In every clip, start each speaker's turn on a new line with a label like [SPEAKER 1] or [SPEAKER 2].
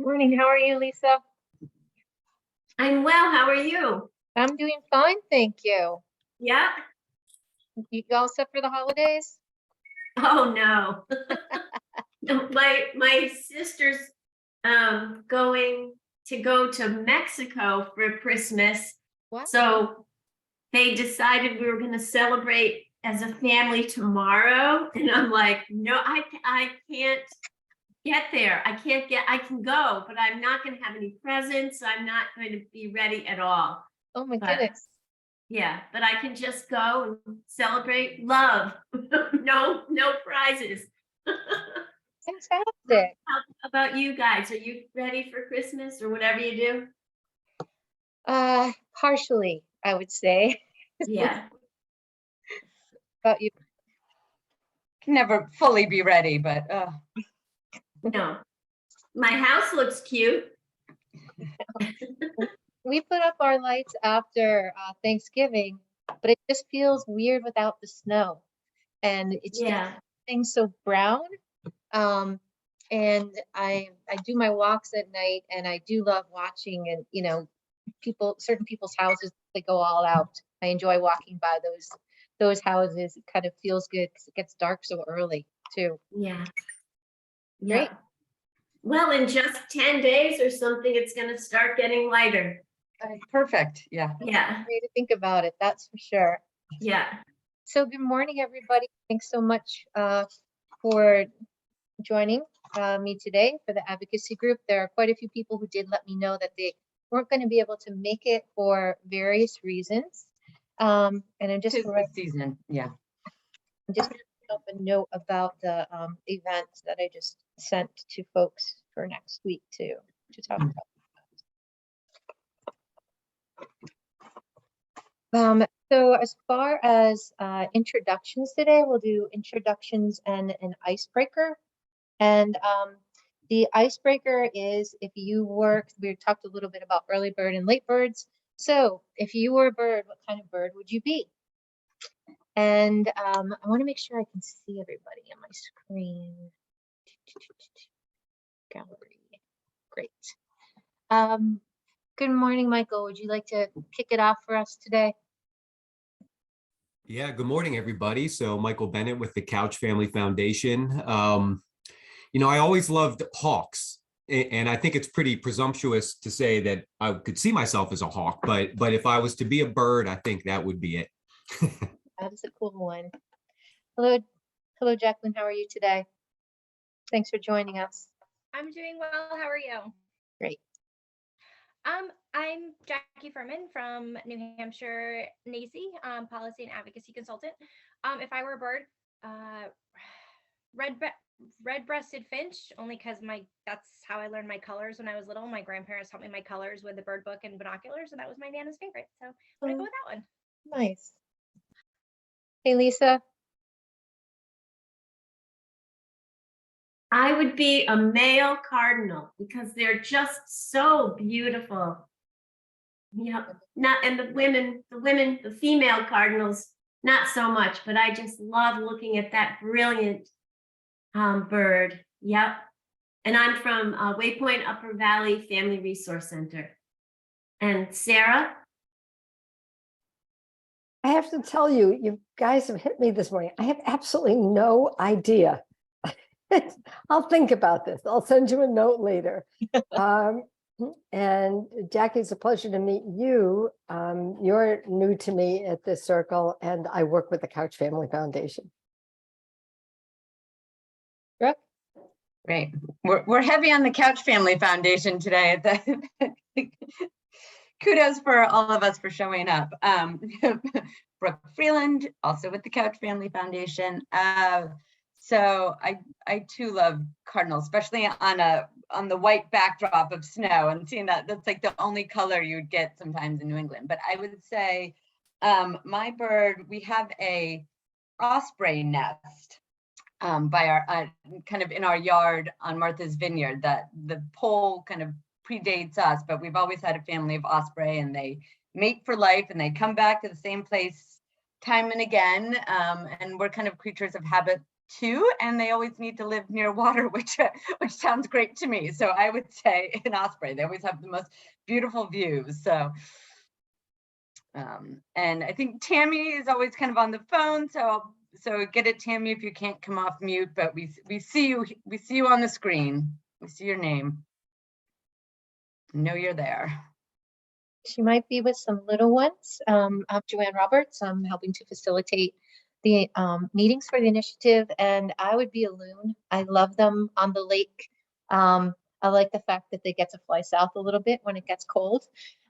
[SPEAKER 1] Morning. How are you, Lisa?
[SPEAKER 2] I'm well. How are you?
[SPEAKER 1] I'm doing fine, thank you.
[SPEAKER 2] Yeah.
[SPEAKER 1] You all set for the holidays?
[SPEAKER 2] Oh no. No, my sister's going to go to Mexico for Christmas.
[SPEAKER 1] Wow.
[SPEAKER 2] So they decided we were going to celebrate as a family tomorrow. And I'm like, no, I can't get there. I can go, but I'm not going to have any presents. I'm not going to be ready at all.
[SPEAKER 1] Oh my
[SPEAKER 2] But
[SPEAKER 1] goodness.
[SPEAKER 2] yeah, but I can just go and celebrate love. No prizes.
[SPEAKER 1] Fantastic.
[SPEAKER 2] How about you guys? Are you ready for Christmas or whatever you do?
[SPEAKER 1] Partially, I would say.
[SPEAKER 2] Yeah.
[SPEAKER 1] About you.
[SPEAKER 3] Can never fully be ready, but
[SPEAKER 2] No. My house looks cute.
[SPEAKER 1] We put up our lights after Thanksgiving, but it just feels weird without the snow. And it's just
[SPEAKER 2] Yeah.
[SPEAKER 1] things so brown. And I do my walks at night, and I do love watching, and certain people's houses, they go all out. I enjoy walking by those houses. It kind of feels good because it gets dark so early too.
[SPEAKER 2] Yeah.
[SPEAKER 1] Great.
[SPEAKER 2] Yeah. Well, in just 10 days or something, it's going to start getting lighter.
[SPEAKER 3] perfect. Yeah.
[SPEAKER 2] Yeah.
[SPEAKER 1] Way to think about it, that's for sure.
[SPEAKER 2] Yeah.
[SPEAKER 1] So good morning, everybody. Thanks so much for joining me today for the advocacy group. There are quite a few people who did let me know that they weren't going to be able to make it for various reasons. And I'm just
[SPEAKER 3] season. Yeah.
[SPEAKER 1] I'm just going to put up a note about the event that I just sent to folks for next week to talk about. So as far as introductions today, we'll do introductions and an icebreaker. And the icebreaker is if you work, we talked a little bit about early bird and late birds. So if you were a bird, what kind of bird would you be? And I want to make sure I can see everybody on my screen. Gallery. Great. Good morning, Michael. Would you like to kick it off for us today?
[SPEAKER 4] Yeah, good morning, everybody. So Michael Bennett with the Couch Family Foundation. I always loved hawks, and I think it's pretty presumptuous to say that I could see myself as a hawk, but if I was to be a bird, I think that would be it.
[SPEAKER 1] That is a cool one. Hello, Jacqueline. How are you today? Thanks for joining us.
[SPEAKER 5] I'm doing well. How are you?
[SPEAKER 1] Great.
[SPEAKER 5] I'm Jackie Furman from New Hampshire NACI, policy and advocacy consultant. If I were a bird, red-breasted finch, only because that's how I learned my colors when I was little. My grandparents taught me my colors with the bird book and binoculars, and that was my Nana's favorite. So I'm gonna go with that one.
[SPEAKER 1] Nice. Hey, Lisa.
[SPEAKER 2] I would be a male cardinal because they're just so beautiful. Yeah, and the female cardinals, not so much, but I just love looking at that brilliant bird. Yep. And I'm from Waypoint Upper Valley Family Resource Center. And Sarah?
[SPEAKER 6] I have to tell you, you guys have hit me this morning. I have absolutely no idea. I'll think about this. I'll send you a note later. And Jackie, it's a pleasure to meet you. You're new to me at this circle, and I work with the Couch Family Foundation.
[SPEAKER 1] Brooke?
[SPEAKER 3] Great. We're heavy on the Couch Family Foundation today. Kudos for all of us for showing up. Brooke Freeland, also with the Couch Family Foundation. So I too love cardinals, especially on the white backdrop of snow, and seeing that's like the only color you'd get sometimes in New England. But I would say my bird, we have a osprey nest by our kind of in our yard on Martha's Vineyard. That the pole kind of predates us, but we've always had a family of osprey, and they mate for life, and they come back to the same place time and again. And we're kind of creatures of habit too, and they always need to live near water, which sounds great to me. So I would say in Osprey, they always have the most beautiful views. So, and I think Tammy is always kind of on the phone. So get it, Tammy, if you can't come off mute, but we see you on the screen. We see your name. I know you're there.
[SPEAKER 1] She might be with some little ones. I'm Joanne Roberts. I'm helping to facilitate the meetings for the initiative, and I would be a loon. I love them on the lake. I like the fact that they get to fly south a little bit when it gets cold.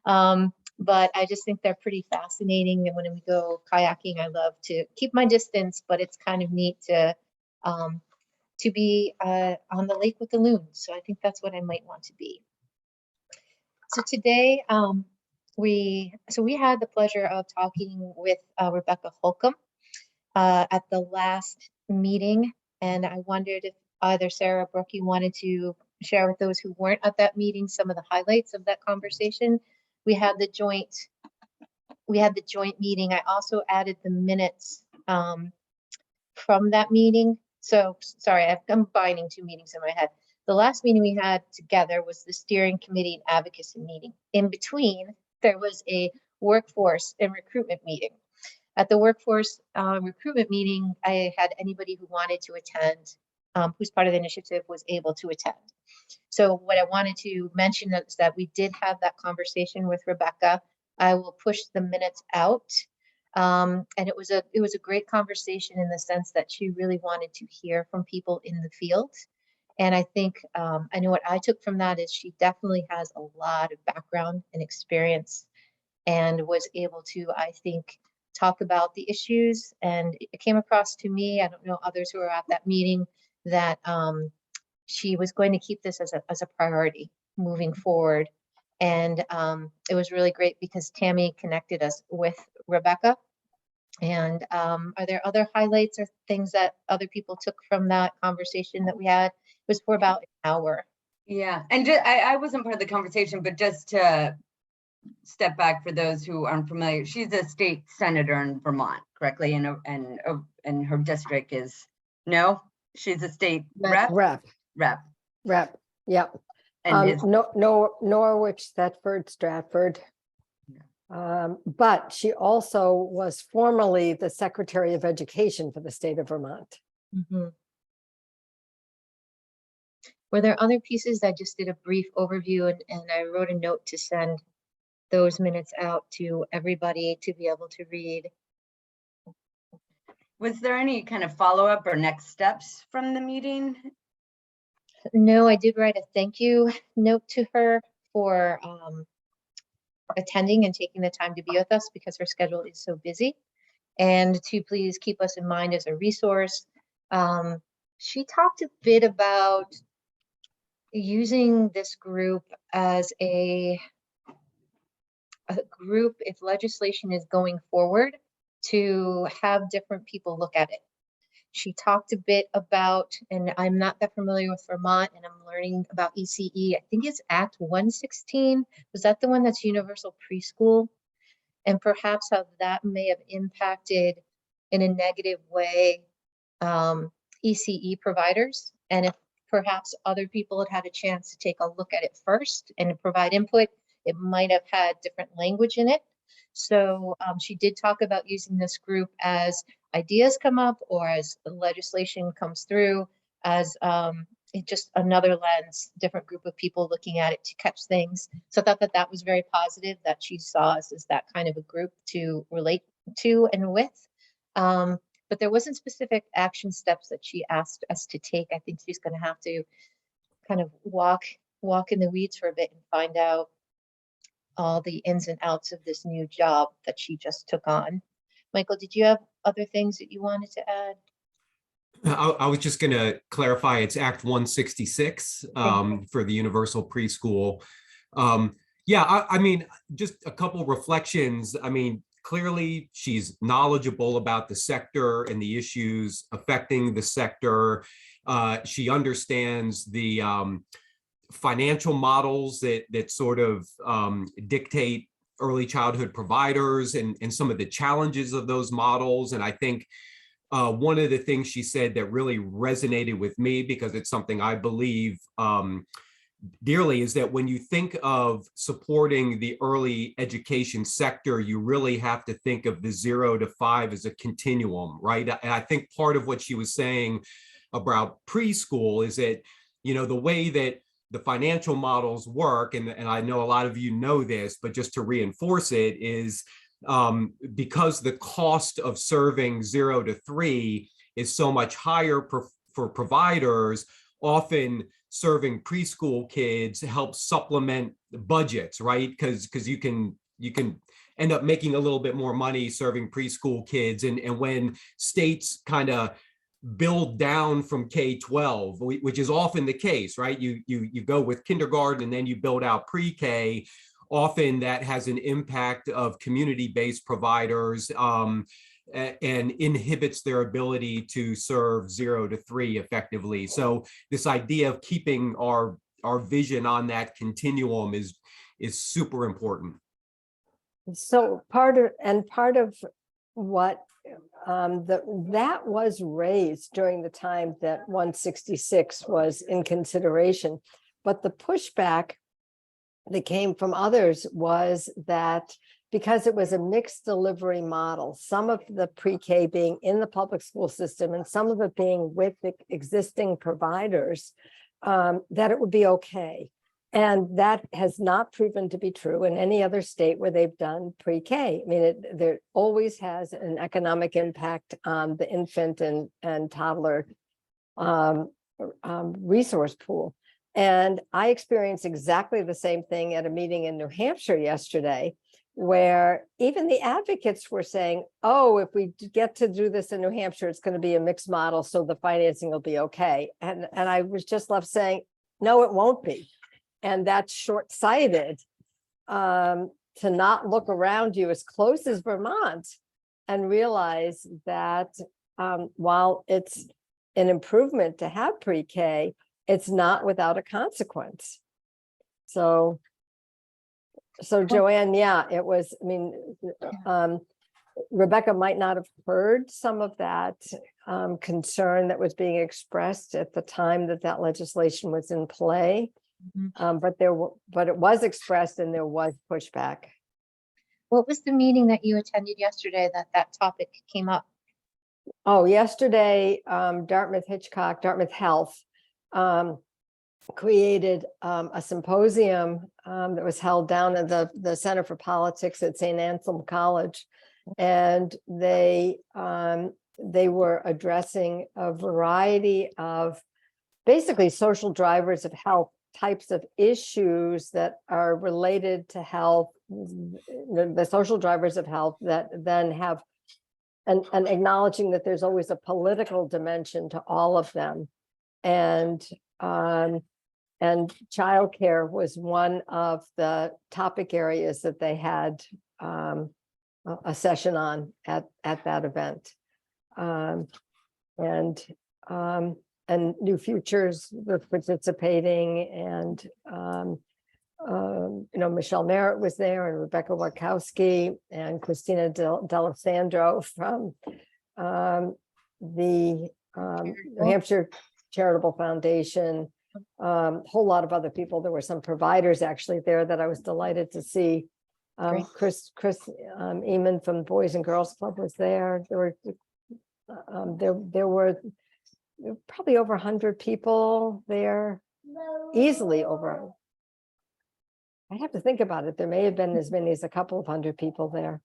[SPEAKER 1] But I just think they're pretty fascinating. And when we go kayaking, I love to keep my distance, but it's kind of neat to be on the lake with the loons. So I think that's what I might want to be. So today, we had the pleasure of talking with Rebecca Holcomb at the last meeting, and I wondered if either Sarah or Brooke, you wanted to share with those who weren't at that meeting some of the highlights of that conversation. We had the joint meeting. I also added the minutes from that meeting. So sorry, I'm combining two meetings in my head. The last meeting we had together was the steering committee and advocacy meeting. In between, there was a workforce and recruitment meeting. At the workforce recruitment meeting, I had anybody who wanted to attend, who's part of the initiative, was able to attend. So what I wanted to mention is that we did have that conversation with Rebecca. I will push the minutes out. And it was a great conversation in the sense that she really wanted to hear from people in the field. And I think I know what I took from that is she definitely has a lot of background and experience and was able to, I think, talk about the issues. And it came across to me, I don't know others who were at that meeting, that she was going to keep this as a priority moving forward. And it was really great because Tammy connected us with Rebecca. And are there other highlights or things that other people took from that conversation that we had? It was for about an hour.
[SPEAKER 3] Yeah, and I wasn't part of the conversation, but just to step back for those who aren't familiar, she's a state senator in Vermont, correctly? And her district is, no, she's a state rep? Rep.
[SPEAKER 6] Yep.
[SPEAKER 3] And
[SPEAKER 6] Norwich, Thetford, Stratford. But she also was formerly the Secretary of Education for the state of Vermont.
[SPEAKER 1] Mm-hmm. Were there other pieces? I just did a brief overview and I wrote a note to send those minutes out to everybody to be able to read.
[SPEAKER 3] Was there any kind of follow-up or next steps from the meeting?
[SPEAKER 1] No, I did write a thank you note to her for attending and taking the time to be with us because her schedule is so busy, and to please keep us in mind as a resource. She talked a bit about using this group as a group if legislation is going forward to have different people look at it. She talked a bit about, and I'm not that familiar with Vermont, and I'm learning about ECE. I think it's Act 116. Was that the one that's universal preschool? And perhaps how that may have impacted in a negative way ECE providers. And if perhaps other people had a chance to take a look at it first and provide input, it might have had different language in it. So she did talk about using this group as ideas come up or as legislation comes through, as just another lens, different group of people looking at it to catch things. So I thought that that was very positive that she saw us as that kind of a group to relate to and with. But there wasn't specific action steps that she asked us to take. I think she's going to have to kind of walk in the weeds for a bit and find out all the ins and outs of this new job that she just took on. Michael, did you have other things that you wanted to add?
[SPEAKER 4] I was just going to clarify, it's Act 166 for the universal preschool. Yeah, I mean, just a couple reflections. I mean, clearly she's knowledgeable about the sector and the issues affecting the sector. She understands the financial models that sort of dictate early childhood providers and some of the challenges of those models. And I think one of the things she said that really resonated with me, because it's something I believe dearly, is that when you think of supporting the early education sector, you really have to think of the 0 to 5 as a continuum, right? And I think part of what she was saying about preschool is that, you know, the way that the financial models work, and I know a lot of you know this, but just to reinforce it, is because the cost of serving 0 to 3 is so much higher for providers, often serving preschool kids helps supplement the budgets, right? Because you can end up making a little bit more money serving preschool kids. And when states kind of build down from K-12, which is often the case, right? You go with kindergarten and then you build out pre-K. Often that has an impact of community-based providers and inhibits their ability to serve 0 to 3 effectively. So this idea of keeping our vision on that continuum is super important.
[SPEAKER 6] So part of what that was raised during the time that 166 was in consideration, but the pushback that came from others was that because it was a mixed delivery model, some of the pre-K being in the public school system and some of it being with the existing providers, that it would be okay. And that has not proven to be true in any other state where they've done pre-K. I mean, there always has an economic impact on the infant and toddler resource pool. And I experienced exactly the same thing at a meeting in New Hampshire yesterday, where even the advocates were saying, oh, if we get to do this in New Hampshire, it's going to be a mixed model, so the financing will be okay. And I was just left saying, no, it won't be. And that's short-sighted to not look around you as close as Vermont and realize that while it's an improvement to have pre-K, it's not without a consequence. So Joanne, yeah, it was, I mean, Rebecca might not have heard some of that concern that was being expressed at the time that legislation was in play. But it was expressed and there was pushback.
[SPEAKER 1] What was the meeting that you attended yesterday that topic came up?
[SPEAKER 6] Oh, yesterday, Dartmouth Health created a symposium that was held down at the Center for Politics at St. Anselm College, and they were addressing a variety of basically social drivers of health types of issues that are related to health, the social drivers of health that then have and acknowledging that there's always a political dimension to all of them. And childcare was one of the topic areas that they had a session on at that event. And New Futures were participating, and Michelle Merritt was there, and Rebecca Warkowski and Christina D'Alessandro from the New Hampshire Charitable Foundation, whole lot of other people. There were some providers actually there that I was delighted to see. Chris Eamon from Boys and Girls Club was there. There were probably over 100 people there, easily over. I have to think about it. There may have been as many as a couple of hundred people there.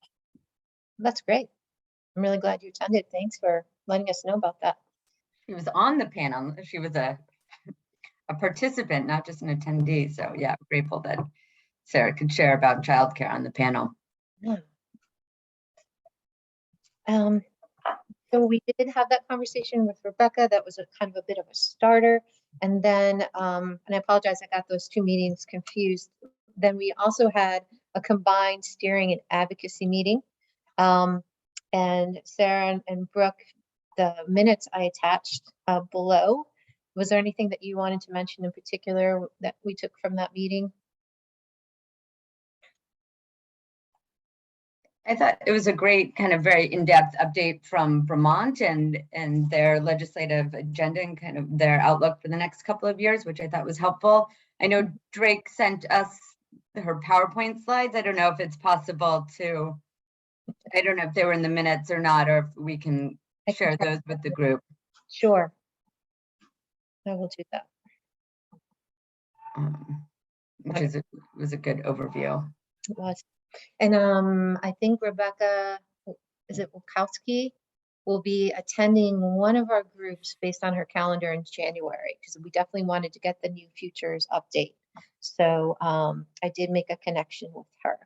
[SPEAKER 1] That's great. I'm really glad you attended. Thanks for letting us know about that.
[SPEAKER 3] She was on the panel. She was a participant, not just an attendee. So yeah, grateful that Sarah could share about childcare on the panel.
[SPEAKER 1] Yeah. So we did have that conversation with Rebecca. That was a kind of a bit of a starter. And then, and I apologize, I got those two meetings confused. Then we also had a combined steering and advocacy meeting. And Sarah and Brooke, the minutes I attached below. Was there anything that you wanted to mention in particular that we took from that meeting?
[SPEAKER 3] I thought it was a great kind of very in-depth update from Vermont and their legislative agenda and kind of their outlook for the next couple of years, which I thought was helpful. I know Drake sent us her PowerPoint slides. I don't know if it's possible to, I don't know if they were in the minutes or not, or if we can share those with the group.
[SPEAKER 1] Sure. I will do that.
[SPEAKER 3] Which was a good overview.
[SPEAKER 1] It was. And I think Rebecca, is it Wachowski, will be attending one of our groups based on her calendar in January, because we definitely wanted to get the new futures update. So I did make a connection with her.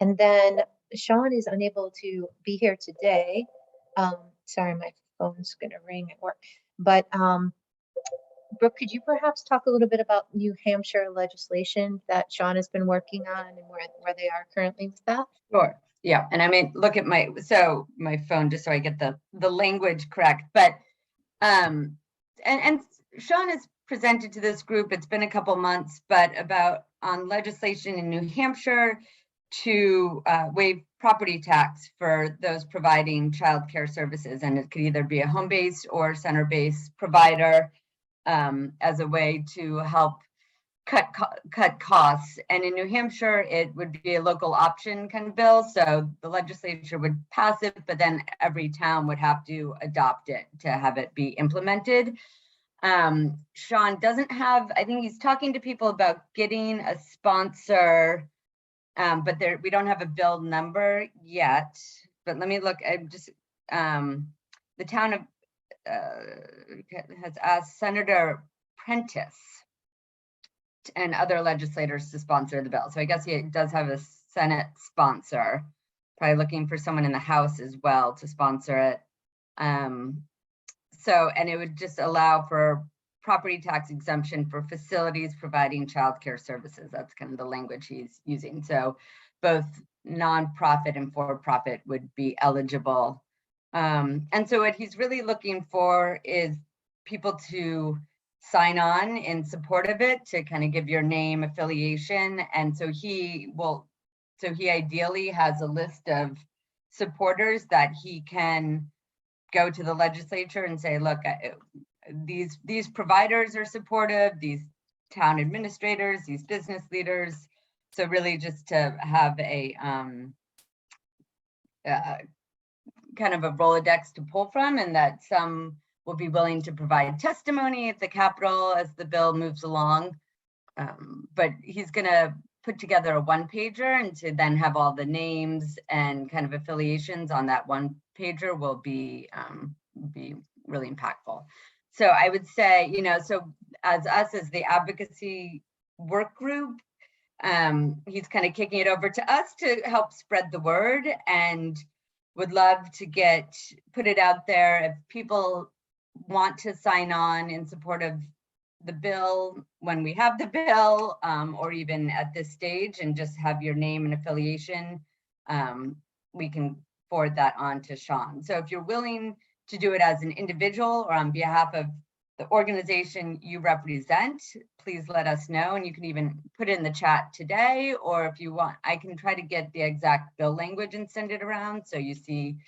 [SPEAKER 1] And then Sean is unable to be here today. Sorry, my phone's gonna ring at work. But Brooke, could you perhaps talk a little bit about New Hampshire legislation that Sean has been working on and where they are currently with that?
[SPEAKER 3] Sure. Yeah. And I mean, look at my phone just so I get the language correct. But and Sean has presented to this group, it's been a couple months, but on legislation in New Hampshire to waive property tax for those providing childcare services. And it could either be a home-based or center-based provider as a way to help cut costs. And in New Hampshire, it would be a local option kind of bill. So the legislature would pass it, but then every town would have to adopt it to have it be implemented. Sean doesn't have, I think he's talking to people about getting a sponsor, but we don't have a bill number yet. But let me look, the town of has asked Senator Prentice and other legislators to sponsor the bill. So I guess he does have a Senate sponsor, probably looking for someone in the House as well to sponsor it. And it would just allow for property tax exemption for facilities providing childcare services. That's kind of the language he's using. So both nonprofit and for-profit would be eligible. And so what he's really looking for is people to sign on in support of it, to kind of give your name, affiliation. And so he ideally has a list of supporters that he can go to the legislature and say, look, these providers are supportive, these town administrators, these business leaders. So really just to have a kind of a Rolodex to pull from, and that some will be willing to provide testimony at the Capitol as the bill moves along. But he's gonna put together a one-pager, and to then have all the names and kind of affiliations on that one pager will be really impactful. So I would say, so as the Advocacy Workgroup, he's kind of kicking it over to us to help spread the word, and would love to put it out there. If people want to sign on in support of the bill when we have the bill, or even at this stage, and just have your name and affiliation, we can forward that on to Sean. So if you're willing to do it as an individual or on behalf of the organization you represent, please let us know. And you can even put it in the chat today, or if you want, I can try to get the exact bill language and send it around so you see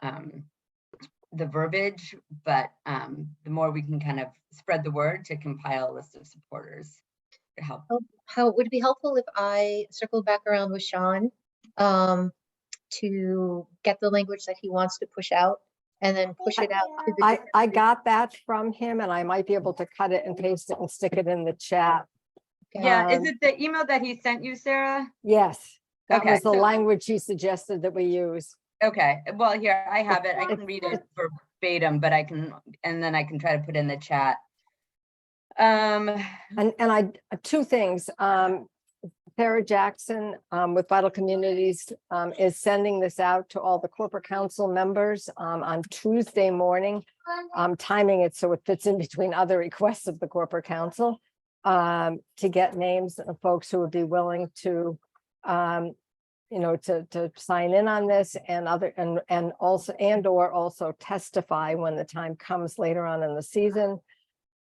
[SPEAKER 3] the verbiage. But the more we can kind of spread the word to compile a list of supporters to help.
[SPEAKER 1] How would it be helpful if I circle back around with Sean to get the language that he wants to push out, and then push it out to the
[SPEAKER 6] I got that from him, and I might be able to cut it and paste it and stick it in the chat.
[SPEAKER 3] Yeah, is it the email that he sent you, Sarah?
[SPEAKER 6] Yes, that
[SPEAKER 3] Okay,
[SPEAKER 6] was the
[SPEAKER 3] so-
[SPEAKER 6] language he suggested that we use.
[SPEAKER 3] Okay, well, here, I have it. I can read it verbatim, but and then I can try to put in the chat.
[SPEAKER 6] Two things. Sarah Jackson with Vital Communities is sending this out to all the corporate council members on Tuesday morning, timing it so it fits in between other requests of the corporate council, to get names of folks who would be willing to to sign in on this, and also testify when the time comes later on in the season.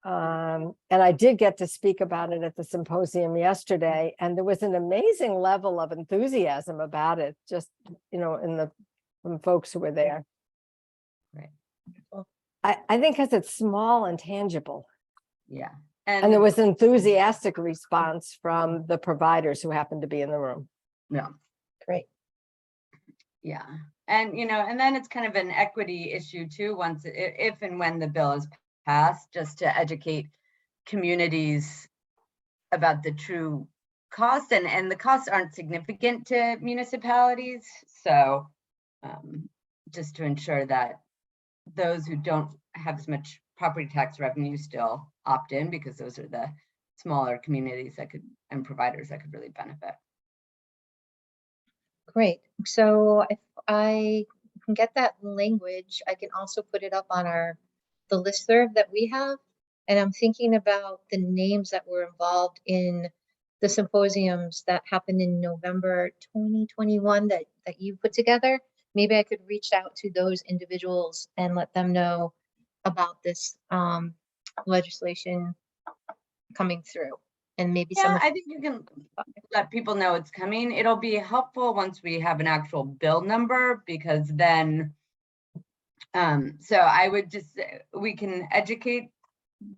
[SPEAKER 6] And I did get to speak about it at the symposium yesterday, and there was an amazing level of enthusiasm about it, just, from folks who were there.
[SPEAKER 3] Right.
[SPEAKER 6] I think because it's small and tangible.
[SPEAKER 3] Yeah.
[SPEAKER 6] And there was enthusiastic response from the providers who happened to be in the room.
[SPEAKER 3] Yeah.
[SPEAKER 1] Great.
[SPEAKER 3] Yeah. And, and then it's kind of an equity issue too, once, if and when the bill is passed, just to educate communities about the true cost, and the costs aren't significant to municipalities. So just to ensure that those who don't have as much property tax revenue still opt in, because those are the smaller communities and providers that could really benefit.
[SPEAKER 1] Great. So if I can get that language, I can also put it up on the listserv that we have. And I'm thinking about the names that were involved in the symposiums that happened in November 2021 that you put together. Maybe I could reach out to those individuals and let them know about this legislation coming through. And maybe some
[SPEAKER 3] Yeah,
[SPEAKER 1] of
[SPEAKER 3] I think you can let people know it's coming. It'll be helpful once we have an actual bill number, because then, so I would just, we can educate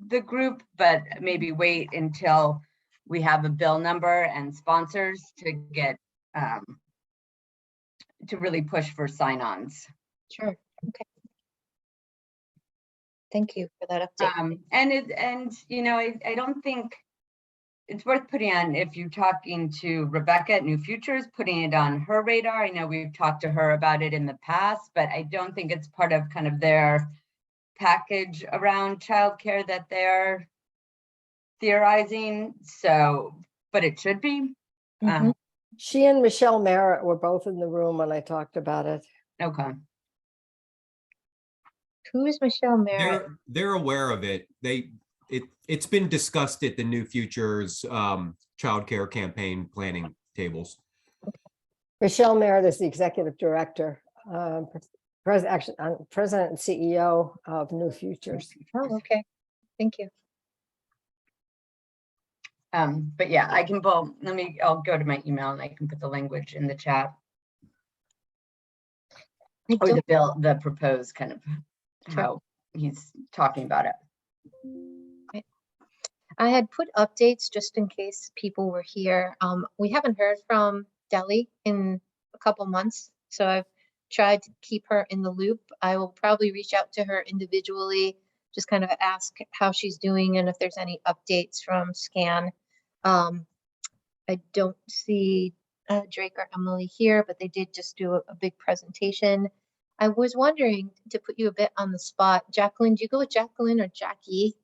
[SPEAKER 3] the group, but maybe wait until we have a bill number and sponsors to get, to really push for sign-ons.
[SPEAKER 1] Sure. Okay. Thank you for that update.
[SPEAKER 3] I don't think it's worth putting on, if you're talking to Rebecca at New Futures, putting it on her radar. I know we've talked to her about it in the past, but I don't think it's part of kind of their package around childcare that they're theorizing. So, but it should be.
[SPEAKER 1] Mhm.
[SPEAKER 6] She and Michelle Merritt were both in the room when I talked about it.
[SPEAKER 3] Okay.
[SPEAKER 1] Who is Michelle Merritt?
[SPEAKER 4] They're aware of it. It's been discussed at the New Futures childcare campaign planning tables.
[SPEAKER 6] Michelle Merritt is the executive director, president and CEO of New Futures.
[SPEAKER 1] Oh, okay. Thank you.
[SPEAKER 3] But yeah, I can I'll go to my email and I can put the language in the chat. Or the bill, the proposed kind of how he's talking about it.
[SPEAKER 1] I had put updates just in case people were here. We haven't heard from Deli in a couple months, so I've tried to keep her in the loop. I will probably reach out to her individually, just kind of ask how she's doing and if there's any updates from SCAN. I don't see Drake or Emily here, but they did just do a big presentation. I was wondering, to put you a bit on the spot, Jacqueline, do you go with Jacqueline or Jackie?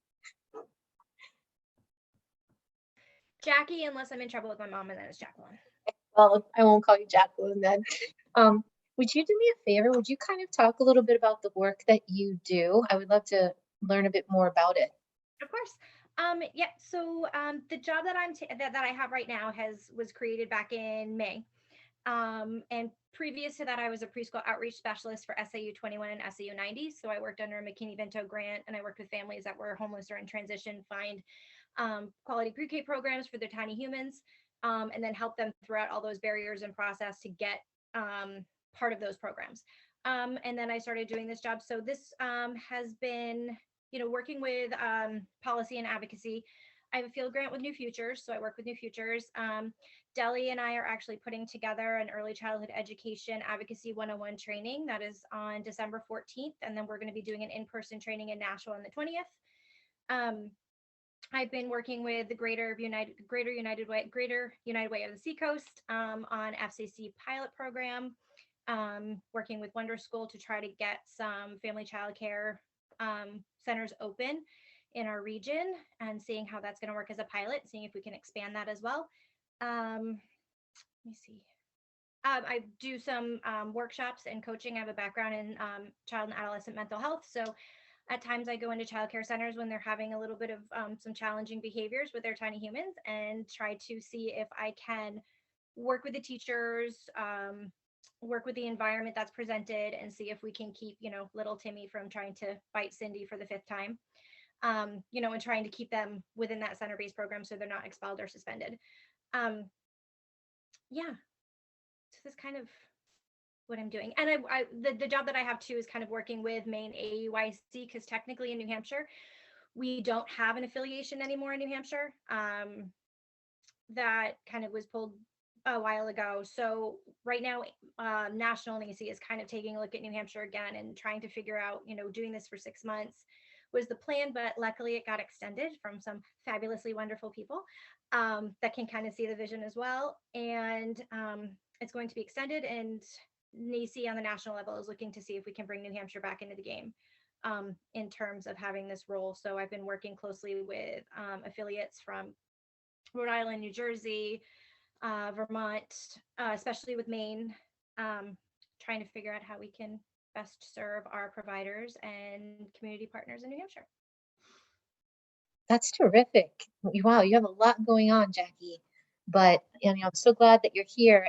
[SPEAKER 5] Jackie, unless I'm in trouble with my mom, and then it's Jacqueline.
[SPEAKER 1] Well, I won't call you Jacqueline then. Would you do me a favor? Would you kind of talk a little bit about the work that you do? I would love to learn a bit more about it.
[SPEAKER 5] Of course. Yeah. So the job that that I have right now was created back in May. And previous to that, I was a preschool outreach specialist for SAU 21 and SAU 90. So I worked under a McKinney-Vento grant, and I worked with families that were homeless or in transition find quality pre-K programs for their tiny humans, and then help them throughout all those barriers and process to get part of those programs. And then I started doing this job. So this has been, working with policy and advocacy. I have a field grant with New Futures, so I work with New Futures. Deli and I are actually putting together an early childhood education advocacy 101 training that is on December 14th, and then we're going to be doing an in-person training in Nashville on the 20th. I've been working with the Greater United Way of the Seacoast on FCC pilot program, working with Wonder School to try to get some family childcare centers open in our region, and seeing how that's going to work as a pilot, seeing if we can expand that as well. Let me see. I do some workshops and coaching. I have a background in child and adolescent mental health, so at times I go into childcare centers when they're having a little bit of some challenging behaviors with their tiny humans, and try to see if I can work with the teachers, work with the environment that's presented, and see if we can keep, little Timmy from trying to bite Cindy for the 5th time. you know, and trying to keep them within that center-based program so they're not expelled or suspended. Yeah, so that's kind of what I'm doing. And the job that I have too is kind of working with Maine AUIC, because technically in New Hampshire, we don't have an affiliation anymore in New Hampshire. That kind of was pulled a while ago. So right now, National NACI is kind of taking a look at New Hampshire again and trying to figure out, you know, doing this for 6 months was the plan, but luckily it got extended from some fabulously wonderful people that can kind of see the vision as well. And it's going to be extended, and NACI on the national level is looking to see if we can bring New Hampshire back into the game in terms of having this role. So I've been working closely with affiliates from Rhode Island, New Jersey, Vermont, especially with Maine, trying to figure out how we can best serve our providers and community partners in New Hampshire.
[SPEAKER 1] That's terrific. Wow, you have a lot going on, Jackie. But you know, I'm so glad that you're here.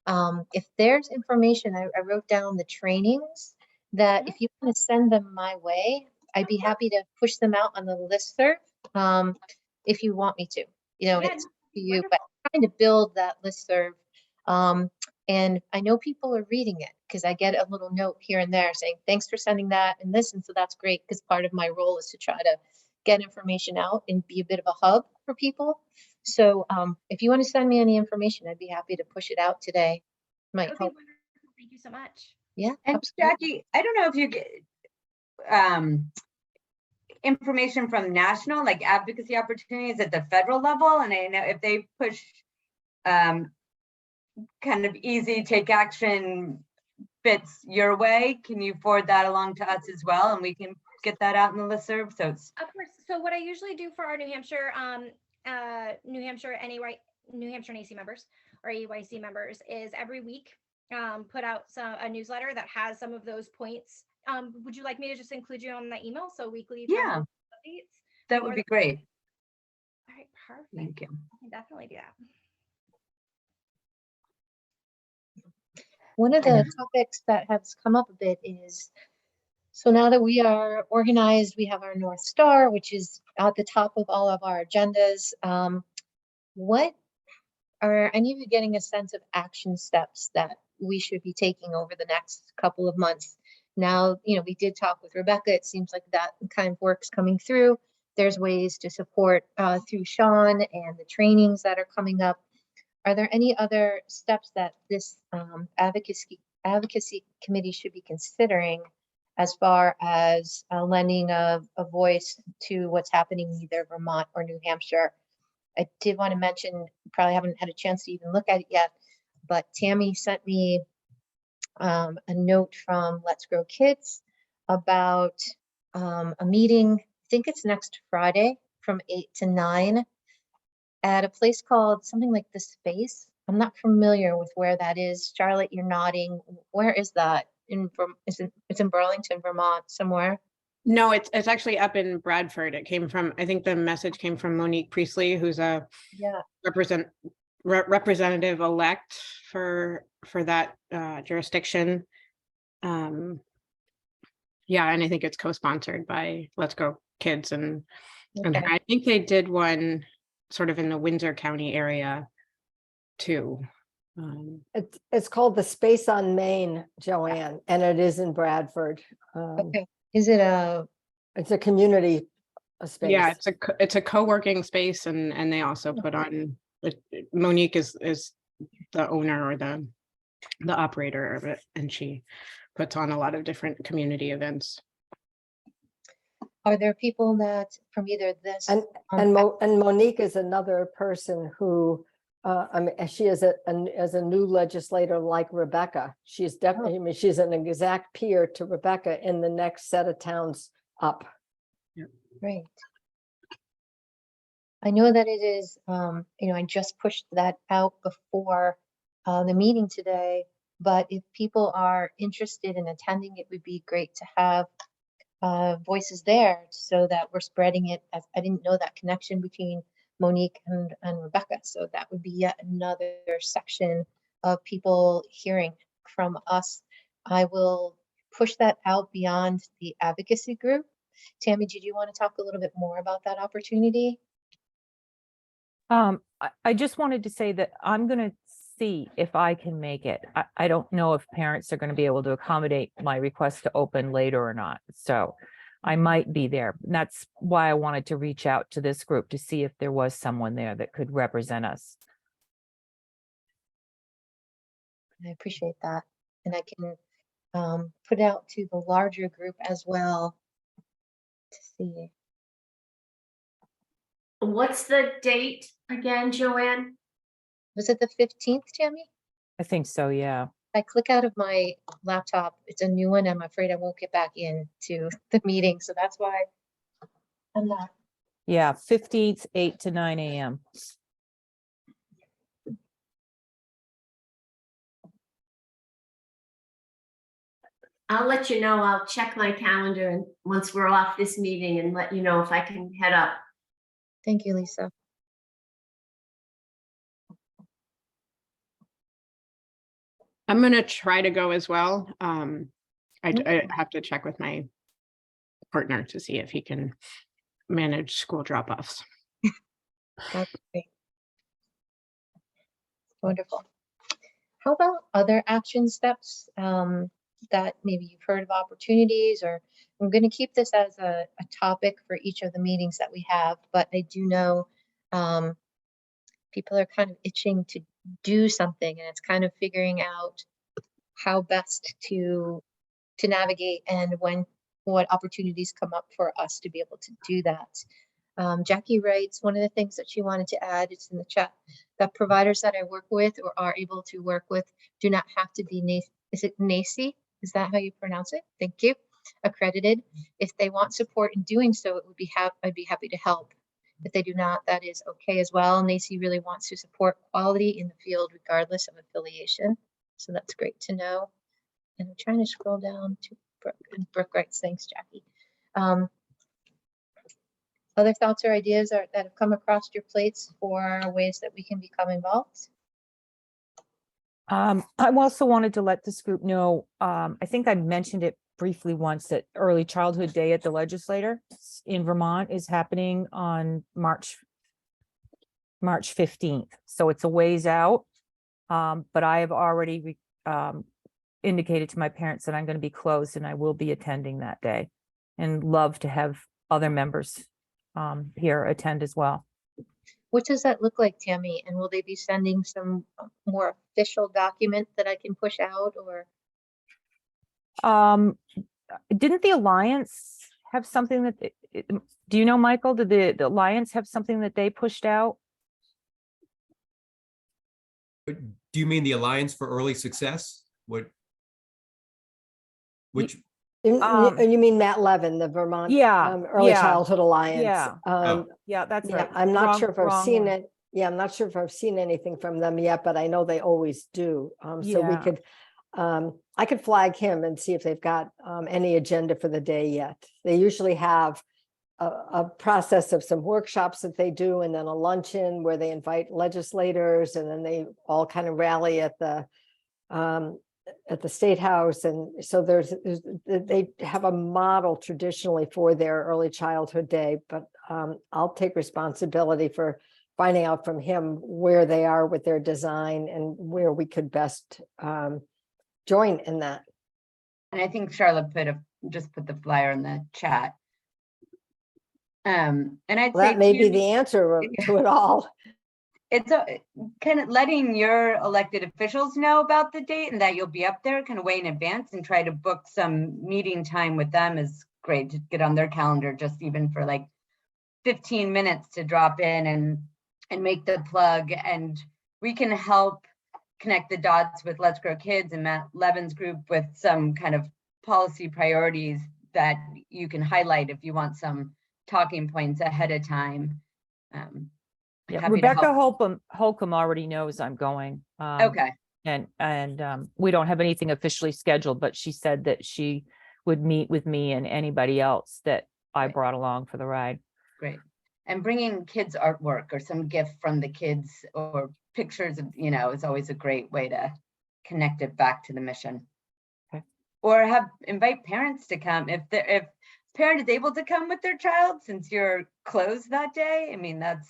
[SPEAKER 1] And if there's information, I wrote down the trainings that if you want to send them my way, I'd be happy to push them out on the listserv if you want me to. You know,
[SPEAKER 5] Yeah,
[SPEAKER 1] it's up to you, but trying to build that listserv. And I know people are reading it because I get a little note here and there saying, thanks for sending that and this. And so that's great, because part of my role is to try to get information out and be a bit of a hub for people. So if you want to send me any information, I'd be happy to push it out today. Might help.
[SPEAKER 5] Thank you so much.
[SPEAKER 1] Yeah.
[SPEAKER 3] And
[SPEAKER 1] absolutely.
[SPEAKER 3] Jackie, I don't know if you get information from national, like advocacy opportunities at the federal level, and I know if they push kind of easy take action bits your way, can you forward that along to us as well, and we can get that out in the listserv? So it's
[SPEAKER 5] Of course. So what I usually do for our New Hampshire NACI members or AUIC members is every week put out a newsletter that has some of those points. Would you like me to just include you on that email? So weekly
[SPEAKER 3] yeah,
[SPEAKER 5] updates?
[SPEAKER 3] that would be great.
[SPEAKER 5] All right, perfect.
[SPEAKER 3] Thank you.
[SPEAKER 5] I can definitely do that.
[SPEAKER 1] One of the topics that has come up a bit is, so now that we are organized, we have our North Star, which is at the top of all of our agendas. What are any of you getting a sense of action steps that we should be taking over the next couple of months? Now, you know, we did talk with Rebecca. It seems like that kind of work's coming through. There's ways to support through Sean and the trainings that are coming up. Are there any other steps that this advocacy committee should be considering as far as lending a voice to what's happening in either Vermont or New Hampshire? I did want to mention, probably haven't had a chance to even look at it yet, but Tammy sent me a note from Let's Grow Kids about a meeting. I think it's next Friday from 8 to 9 at a place called something like The Space. I'm not familiar with where that is. Charlotte, you're nodding. Where is that? It's in Burlington, Vermont, somewhere.
[SPEAKER 7] No, it's actually up in Bradford. It came from, I think the message came from Monique Priestley, who's a representative elect for that jurisdiction. Yeah, and I think it's co-sponsored by Let's Go Kids, and I think they did one sort of in the Windsor County area too.
[SPEAKER 6] It's called the Space on Main, Joanne, and it is in Bradford.
[SPEAKER 1] Okay. Is it
[SPEAKER 6] It's a community space.
[SPEAKER 7] Yeah, it's a co-working space, and they also put on, Monique is the owner or the operator of it, and she puts on a lot of different community events.
[SPEAKER 1] Are there people that from either this
[SPEAKER 6] and Monique is another person who I mean, she is as a new legislator like Rebecca. She's definitely, I mean, she's an exact peer to Rebecca in the next set of towns up.
[SPEAKER 1] Great. I know that it is, you know, I just pushed that out before the meeting today, but if people are interested in attending, it would be great to have voices there so that we're spreading it. As I didn't know that connection between Monique and Rebecca. So that would be yet another section of people hearing from us. I will push that out beyond the advocacy group Tammy, did you want to talk a little bit more about that opportunity?
[SPEAKER 8] I just wanted to say that I'm gonna see if I can make it. I don't know if parents are gonna be able to accommodate my request to open later or not, so I might be there. And that's why I wanted to reach out to this group to see if there was someone there that could represent us.
[SPEAKER 1] I appreciate that. And I can put out to the larger group as well to see.
[SPEAKER 2] What's the date again, Joanne?
[SPEAKER 1] Was it the 15th, Tammy?
[SPEAKER 8] I think so, yeah.
[SPEAKER 1] I click out of my laptop. It's a new one. I'm afraid I won't get back into the meeting. So that's why I'm not.
[SPEAKER 8] Yeah, 15th, 8 to 9 a.m.
[SPEAKER 2] I'll let you know. I'll check my calendar and once we're off this meeting and let you know if I can head up.
[SPEAKER 1] Thank you, Lisa.
[SPEAKER 7] I'm gonna try to go as well. I have to check with my partner to see if he can manage school drop-offs.
[SPEAKER 1] That's great. Wonderful. How about other action steps that maybe you've heard of opportunities, or I'm going to keep this as a topic for each of the meetings that we have, but I do know people are kind of itching to do something, and it's kind of figuring out how best to navigate and what opportunities come up for us to be able to do that. Jackie writes, one of the things that she wanted to add, it's in the chat, that providers that I work with or are able to work with do not have to be, is it NACI? Is that how you pronounce it? Thank you. Accredited. If they want support in doing so, it would be I'd be happy to help. If they do not, that is okay as well. NACI really wants to support quality in the field regardless of affiliation. So that's great to know. And I'm trying to scroll down to Brooke, and Brooke writes, thanks, Jackie. Other thoughts or ideas that have come across your plates for ways that we can become involved?
[SPEAKER 8] I also wanted to let this group know, I think I mentioned it briefly once, that Early Childhood Day at the Legislature in Vermont is happening on March 15th. So it's a ways out. But I have already indicated to my parents that I'm going to be closed and I will be attending that day, and love to have other members here attend as well.
[SPEAKER 1] What does that look like, Tammy? And will they be sending some more official document that I can push out, or?
[SPEAKER 8] Didn't the Alliance have something that, do you know, Michael, did the Alliance have something that they pushed out?
[SPEAKER 4] Do you mean the Alliance for Early Success? Which?
[SPEAKER 6] You mean Matt Levin, the Vermont Early Childhood Alliance?
[SPEAKER 8] Yeah, that's right.
[SPEAKER 6] I'm not sure if I've seen it. Yeah, I'm not sure if I've seen anything from them yet, but I know they always do. So we could, I could flag him and see if they've got any agenda for the day yet. They usually have a process of some workshops that they do, and then a luncheon where they invite legislators, and then they all kind of rally at the State House. And so they have a model traditionally for their Early Childhood Day, but I'll take responsibility for finding out from him where they are with their design and where we could best join in that.
[SPEAKER 3] And I think Charlotte just put the flyer in the chat. And I'd say
[SPEAKER 6] that may be the answer to it all.
[SPEAKER 3] It's kind of letting your elected officials know about the date and that you'll be up there kind of way in advance, and try to book some meeting time with them is great, to get on their calendar, just even for like 15 minutes to drop in and make the plug. And we can help connect the dots with Let's Grow Kids and Matt Levin's group with some kind of policy priorities that you can highlight if you want some talking points ahead of time.
[SPEAKER 8] Yeah, Rebecca Holcomb already knows I'm going.
[SPEAKER 3] Okay.
[SPEAKER 8] And we don't have anything officially scheduled, but she said that she would meet with me and anybody else that I brought along for the ride.
[SPEAKER 3] Great. And bringing kids artwork or some gift from the kids or pictures of, is always a great way to connect it back to the mission.
[SPEAKER 8] Okay.
[SPEAKER 3] Or invite parents to come. If parent is able to come with their child since you're closed that day, I mean, that's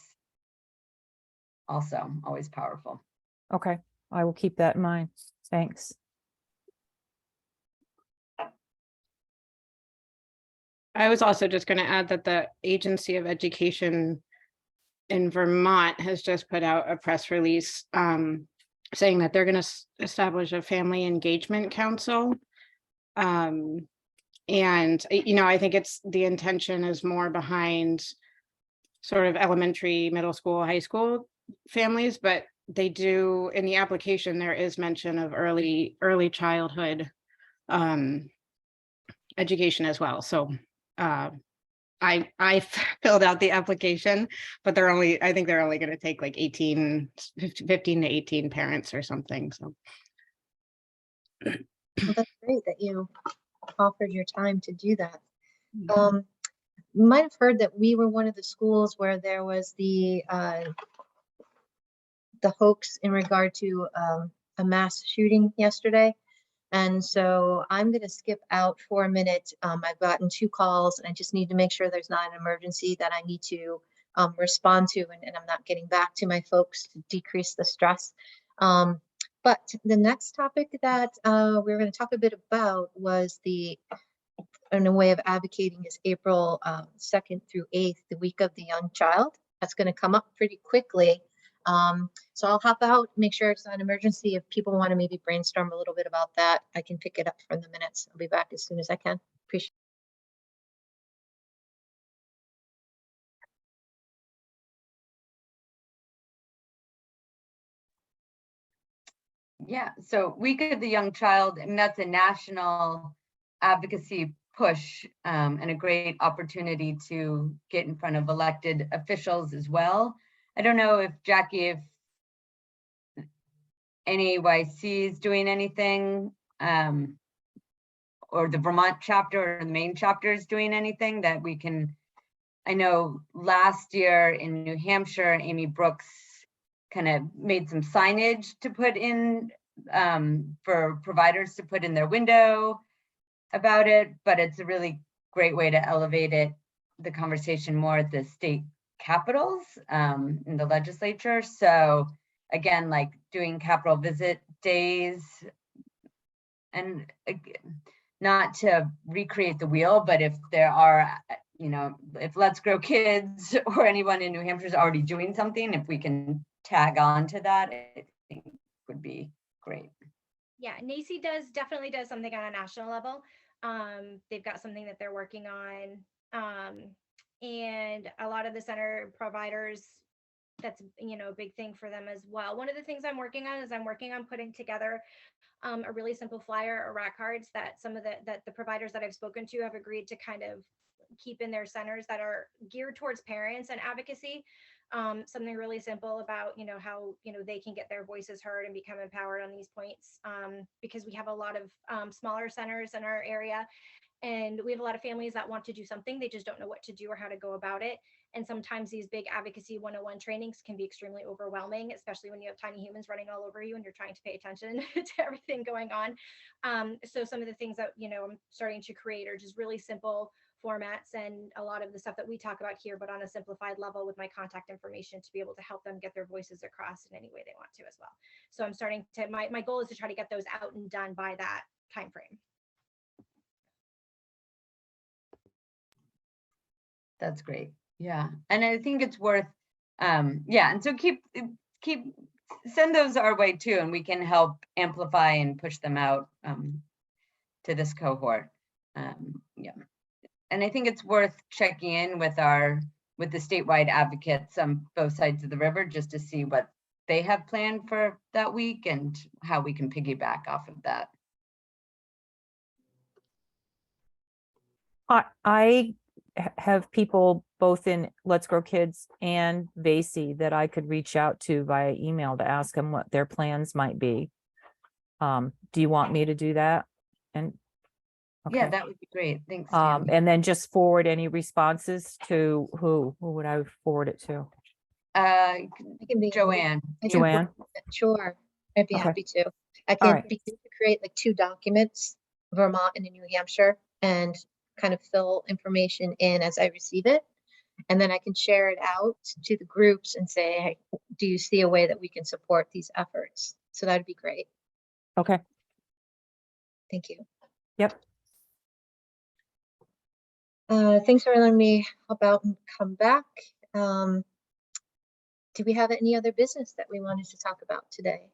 [SPEAKER 3] also always powerful.
[SPEAKER 8] Okay, I will keep that in mind. Thanks.
[SPEAKER 7] I was also just going to add that the Agency of Education in Vermont has just put out a press release saying that they're going to establish a family engagement council. And, you know, I think it's the intention is more behind sort of elementary, middle school, high school families, but they do in the application, there is mention of early childhood education as well. So I filled out the application, but I think they're only going to take like 15 to 18 parents or something. So
[SPEAKER 1] Well, that's great that you offered your time to do that. You might have heard that we were one of the schools where there was the hoax in regard to a mass shooting yesterday. And so I'm going to skip out for a minute. I've gotten 2 calls and I just need to make sure there's not an emergency that I need to respond to, and I'm not getting back to my folks to decrease the stress. But the next topic that we're going to talk a bit about was in a way of advocating is April 2nd through 8th, the week of the young child. That's going to come up pretty quickly. So I'll hop out, make sure it's not an emergency. If people want to maybe brainstorm a little bit about that, I can pick it up from the minutes. I'll be back as soon as I can. Appreciate
[SPEAKER 3] Yeah, so Week of the Young Child, and that's a national advocacy push and a great opportunity to get in front of elected officials as well. I don't know if Jackie, if NAYC is doing anything, or the Vermont chapter or the Maine chapter is doing anything that we can. I know last year in New Hampshire, Amy Brooks kind of made some signage to put in for providers to put in their window about it, but it's a really great way to elevate the conversation more at the state capitals in the legislature. So again, like doing Capitol visit days, and not to recreate the wheel, but if there are, you know, if Let's Grow Kids or anyone in New Hampshire is already doing something, if we can tag on to that, I think would be great.
[SPEAKER 5] Yeah, NACI definitely does something on a national level. They've got something that they're working on. And a lot of the center providers, that's, you know, a big thing for them as well. One of the things I'm working on is putting together a really simple flyer or rack cards that the providers that I've spoken to have agreed to kind of keep in their centers that are geared towards parents and advocacy. Something really simple about, you know, how, you know, they can get their voices heard and become empowered on these points, because we have a lot of smaller centers in our area, and we have a lot of families that want to do something. They just don't know what to do or how to go about it. And sometimes these big advocacy 101 trainings can be extremely overwhelming, especially when you have tiny humans running all over you and you're trying to pay attention to everything going on. So some of the things that, you know, I'm starting to create are just really simple formats and a lot of the stuff that we talk about here, but on a simplified level with my contact information to be able to help them get their voices across in any way they want to as well. So I'm starting to, my goal is to try to get those out and done by that time frame.
[SPEAKER 3] That's great. Yeah, and I think it's worth, yeah, and so keep send those our way too, and we can help amplify and push them out to this cohort. Yeah, and I think it's worth checking in with the statewide advocates on both sides of the river just to see what they have planned for that week and how we can piggyback off of that.
[SPEAKER 8] I have people both in Let's Grow Kids and VACI that I could reach out to via email to ask them what their plans might be. Do you want me to do that? And
[SPEAKER 3] yeah,
[SPEAKER 8] okay.
[SPEAKER 3] that would be great. Thanks. Tammy.
[SPEAKER 8] And then just forward any responses to who would I forward it to?
[SPEAKER 1] I can be
[SPEAKER 3] Joanne.
[SPEAKER 8] Joanne?
[SPEAKER 1] Sure, I'd be
[SPEAKER 8] Okay.
[SPEAKER 1] happy to. I
[SPEAKER 8] All
[SPEAKER 1] can
[SPEAKER 8] right.
[SPEAKER 1] begin to create like 2 documents, Vermont and New Hampshire, and kind of fill information in as I receive it. And then I can share it out to the groups and say, hey, do you see a way that we can support these efforts? So that'd be great.
[SPEAKER 8] Okay.
[SPEAKER 1] Thank you.
[SPEAKER 8] Yep.
[SPEAKER 1] Thanks for letting me help out and come back. Do we have any other business that we wanted to talk about today?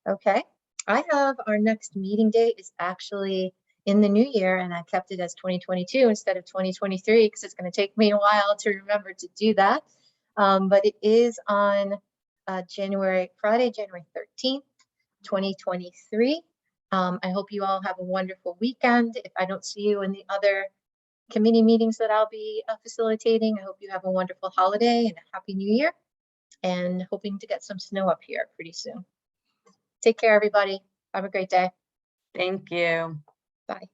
[SPEAKER 1] Okay, I have our next meeting date is actually in the new year, and I kept it as 2022 instead of 2023 because it's going to take me a while to remember to do that. But it is on Friday, January 13th, 2023. I hope you all have a wonderful weekend. If I don't see you in the other committee meetings that I'll be facilitating, I hope you have a wonderful holiday and a happy new year, and hoping to get some snow up here pretty soon. Take care, everybody. Have a great day.
[SPEAKER 3] Thank you.
[SPEAKER 1] Bye.